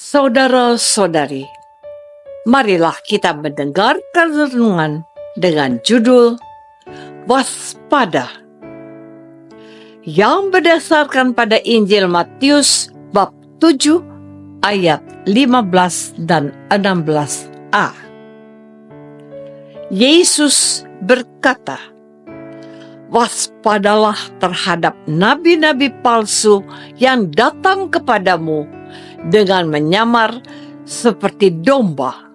Saudara-saudari, marilah kita mendengarkan renungan dengan judul Waspada, yang berdasarkan pada Injil Matius bab 7 ayat 15 dan 16a. Yesus berkata, "Waspadalah terhadap nabi-nabi palsu yang datang kepadamu dengan menyamar seperti domba,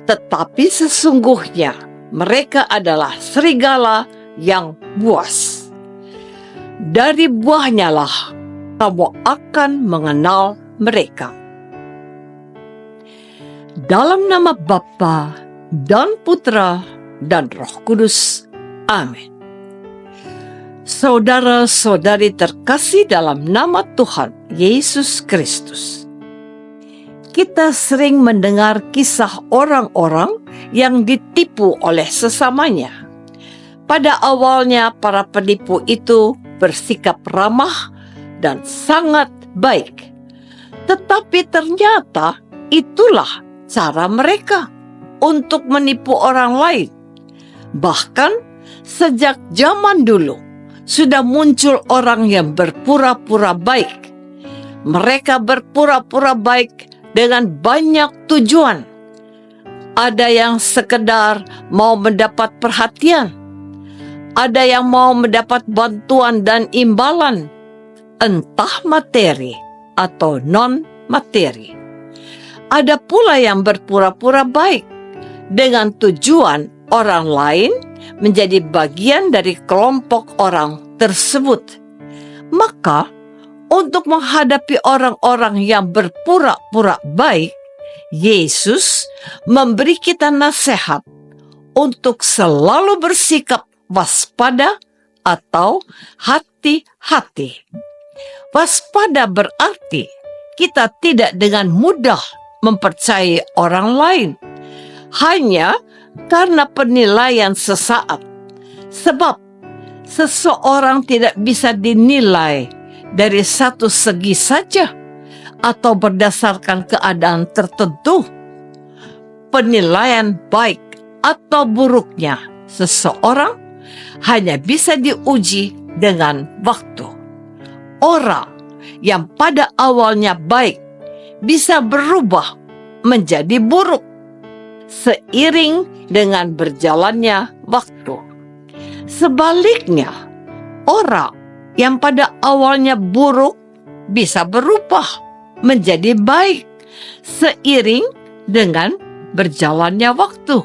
tetapi sesungguhnya mereka adalah serigala yang buas. Dari buahnya lah kamu akan mengenal mereka." Dalam nama Bapa dan Putra dan Roh Kudus. Amin. Saudara-saudari terkasih dalam nama Tuhan Yesus Kristus, kita sering mendengar kisah orang-orang yang ditipu oleh sesamanya. Pada awalnya para penipu itu bersikap ramah dan sangat baik. Tetapi ternyata itulah cara mereka untuk menipu orang lain. Bahkan sejak zaman dulu sudah muncul orang yang berpura-pura baik. Mereka berpura-pura baik dengan banyak tujuan. Ada yang sekedar mau mendapat perhatian. Ada yang mau mendapat bantuan dan imbalan, entah materi atau non-materi. Ada pula yang berpura-pura baik dengan tujuan orang lain menjadi bagian dari kelompok orang tersebut. Maka, untuk menghadapi orang-orang yang berpura-pura baik, Yesus memberi kita nasihat untuk selalu bersikap waspada atau hati-hati. Waspada berarti kita tidak dengan mudah mempercayai orang lain hanya karena penilaian sesaat. Sebab seseorang tidak bisa dinilai dari satu segi saja atau berdasarkan keadaan tertentu. Penilaian baik atau buruknya seseorang hanya bisa diuji dengan waktu. Orang yang pada awalnya baik bisa berubah menjadi buruk seiring dengan berjalannya waktu. Sebaliknya, orang yang pada awalnya buruk bisa berubah menjadi baik seiring dengan berjalannya waktu.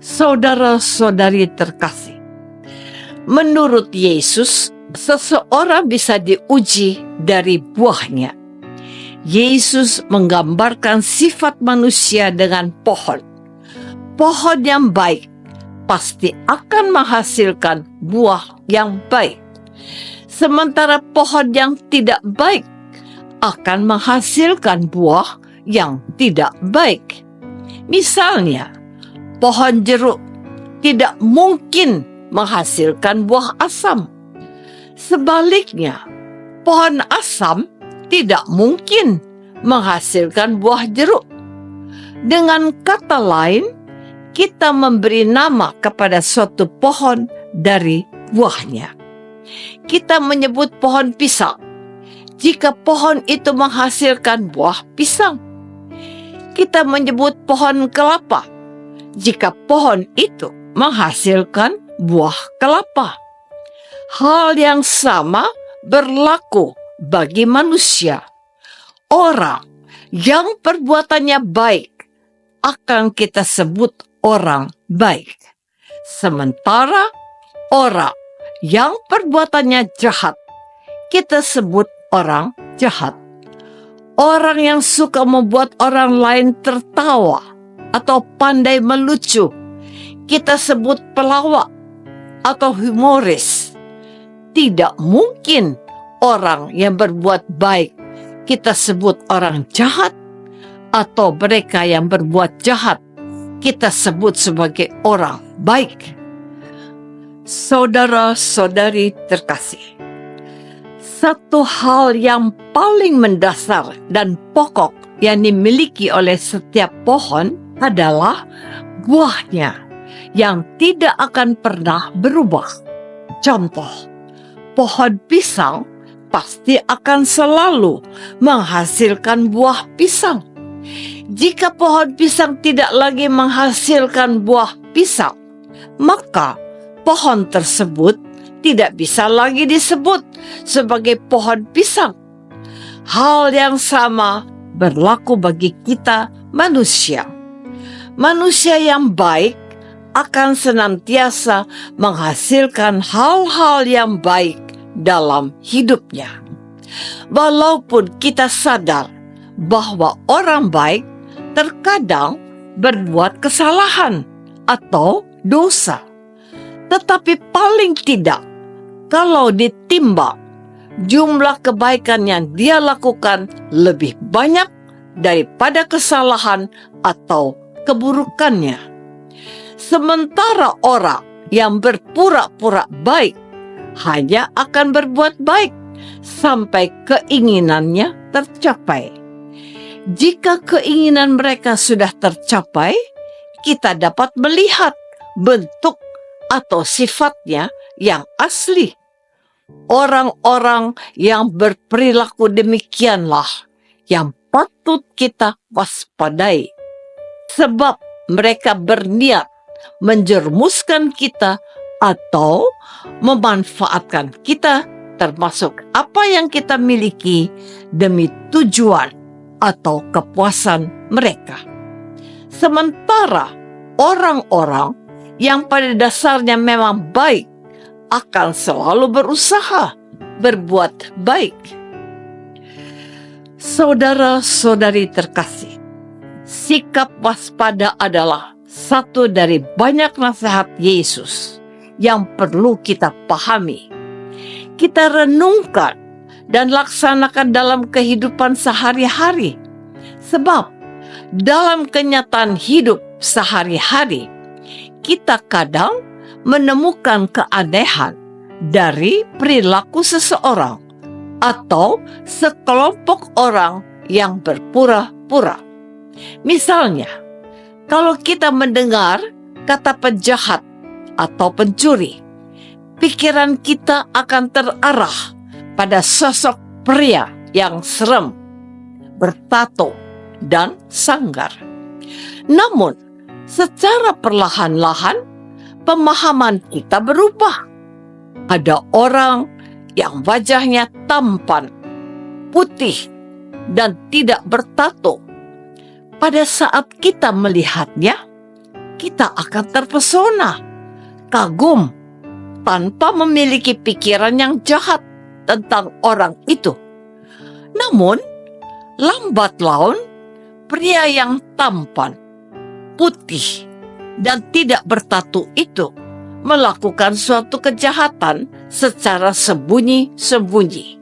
Saudara-saudari terkasih, menurut Yesus, seseorang bisa diuji dari buahnya. Yesus menggambarkan sifat manusia dengan pohon. Pohon yang baik pasti akan menghasilkan buah yang baik. Sementara pohon yang tidak baik akan menghasilkan buah yang tidak baik. Misalnya, pohon jeruk tidak mungkin menghasilkan buah asam. Sebaliknya, pohon asam tidak mungkin menghasilkan buah jeruk. Dengan kata lain, kita memberi nama kepada suatu pohon dari buahnya. Kita menyebut pohon pisang jika pohon itu menghasilkan buah pisang. Kita menyebut pohon kelapa jika pohon itu menghasilkan buah kelapa. Hal yang sama berlaku bagi manusia. Orang yang perbuatannya baik akan kita sebut orang baik. Sementara orang yang perbuatannya jahat kita sebut orang jahat. Orang yang suka membuat orang lain tertawa atau pandai melucu kita sebut pelawak atau humoris. Tidak mungkin orang yang berbuat baik kita sebut orang jahat, atau mereka yang berbuat jahat kita sebut sebagai orang baik. Saudara-saudari terkasih, Satu hal yang paling mendasar dan pokok yang dimiliki oleh setiap pohon adalah buahnya yang tidak akan pernah berubah. Contoh, pohon pisang pasti akan selalu menghasilkan buah pisang. Jika pohon pisang tidak lagi menghasilkan buah pisang, maka pohon tersebut tidak bisa lagi disebut sebagai pohon pisang. Hal yang sama berlaku bagi kita manusia. Manusia yang baik akan senantiasa menghasilkan hal-hal yang baik dalam hidupnya. Walaupun kita sadar bahwa orang baik terkadang berbuat kesalahan atau dosa, tetapi paling tidak, kalau ditimbang jumlah kebaikan yang dia lakukan lebih banyak daripada kesalahan atau keburukannya. Sementara orang yang berpura-pura baik hanya akan berbuat baik sampai keinginannya tercapai. Jika keinginan mereka sudah tercapai, kita dapat melihat bentuk atau sifatnya yang asli. Orang-orang yang berperilaku demikianlah yang patut kita waspadai, sebab mereka berniat menjerumuskan kita atau memanfaatkan kita, termasuk apa yang kita miliki, demi tujuan atau kepuasan mereka. Sementara orang-orang yang pada dasarnya memang baik akan selalu berusaha berbuat baik. Saudara-saudari terkasih, sikap waspada adalah satu dari banyak nasihat Yesus yang perlu kita pahami, kita renungkan dan laksanakan dalam kehidupan sehari-hari. Sebab dalam kenyataan hidup sehari-hari, kita kadang menemukan keanehan dari perilaku seseorang atau sekelompok orang yang berpura-pura. Misalnya, kalau kita mendengar kata penjahat atau pencuri, pikiran kita akan terarah pada sosok pria yang serem, bertato, dan sanggar. Namun, secara perlahan-lahan, pemahaman kita berubah. Ada orang yang wajahnya tampan, putih, dan tidak bertato. Pada saat kita melihatnya, kita akan terpesona, kagum, tanpa memiliki pikiran yang jahat tentang orang itu. Namun, lambat laun, pria yang tampan, putih, dan tidak bertatu itu melakukan suatu kejahatan secara sembunyi-sembunyi.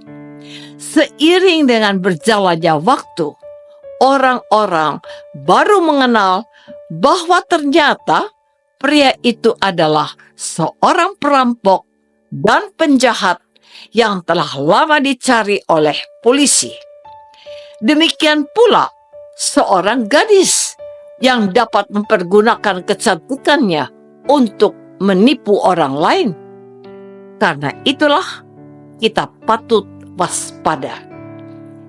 Seiring dengan berjalannya waktu, orang-orang baru mengenal bahwa ternyata pria itu adalah seorang perampok dan penjahat yang telah lama dicari oleh polisi. Demikian pula seorang gadis yang dapat mempergunakan kecantikannya untuk menipu orang lain. Karena itulah kita patut waspada.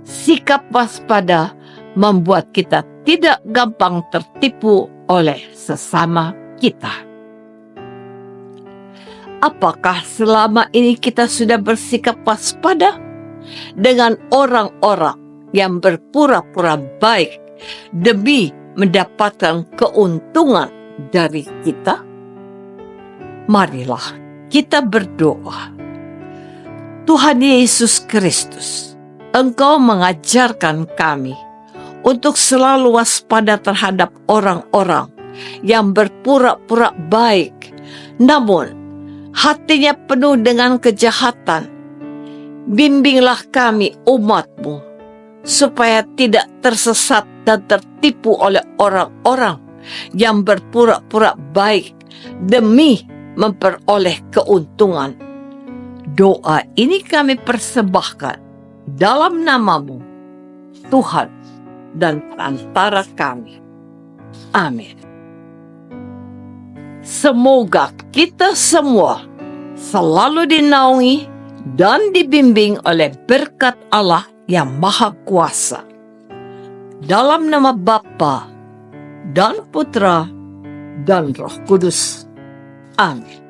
Sikap waspada membuat kita tidak gampang tertipu oleh sesama kita. Apakah selama ini kita sudah bersikap waspada dengan orang-orang yang berpura-pura baik demi mendapatkan keuntungan dari kita? Marilah kita berdoa. Tuhan Yesus Kristus, Engkau mengajarkan kami untuk selalu waspada terhadap orang-orang yang berpura-pura baik, namun hatinya penuh dengan kejahatan. Bimbinglah kami umat-Mu, supaya tidak tersesat dan tertipu oleh orang-orang yang berpura-pura baik demi memperoleh keuntungan. Doa ini kami persembahkan dalam nama-Mu, Tuhan dan perantara kami. Amin. Semoga kita semua selalu dinaungi dan dibimbing oleh berkat Allah yang Maha Kuasa. Dalam nama Bapa dan Putra dan Roh Kudus. Amin.